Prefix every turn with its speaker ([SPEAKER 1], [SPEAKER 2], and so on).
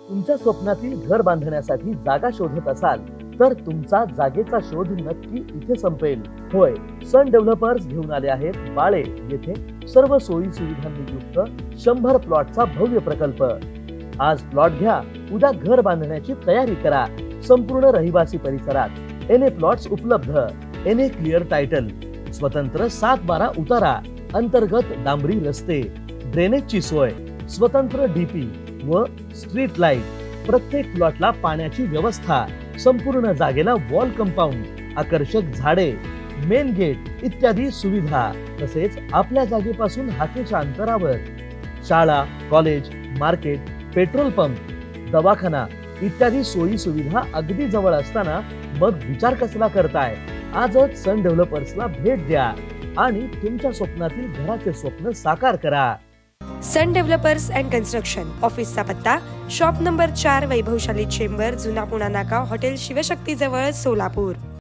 [SPEAKER 1] तुमच्या स्वप्नातील घर बांधण्यासाठी जागा शोधत असाल तर तुमचा जागेचा शोध नक्की इथे संपेल। होय, सन डेव्हलपर्स घेऊन आले आहेत बाळे येथे सर्व सोयी सुविधांनी युक्त 100 प्लॉटचा भव्य प्रकल्प। आज प्लॉट घ्या, उद्या घर बांधण्याची तयारी करा। संपूर्ण रहिवासी परिसरात एनए प्लॉट्स उपलब्ध। एनए क्लिअर टायटल, स्वतंत्र 7/12 उतारा, अंतर्गत डांबरी रस्ते, ड्रेनेजची सोय, स्वतंत्र डीपी व स्ट्रीट लाईट, प्रत्येक प्लॉटला पाण्याची व्यवस्था, संपूर्ण जागेला वॉल कंपाऊंड, आकर्षक झाडे, मेन गेट इत्यादी सुविधा। तसेच आपल्या जागेपासून हाकेच्या अंतरावर शाळा, कॉलेज, मार्केट, पेट्रोल पंप, दवाखाना इत्यादी सोयी सुविधा अगदी जवळ असताना मग विचार कसला करताय? आजच सन डेव्हलपर्सला भेट द्या आणि तुमच्या स्वप्नातील घराचे स्वप्न साकार करा।
[SPEAKER 2] सन डेव्हलपर्स अँड कन्स्ट्रक्शन, ऑफिसचा पत्ता शॉप नंबर 4, वैभवशाली चेंबर, जुना पुणा नाका, हॉटेल शिवशक्ती जवळ, सोलापूर।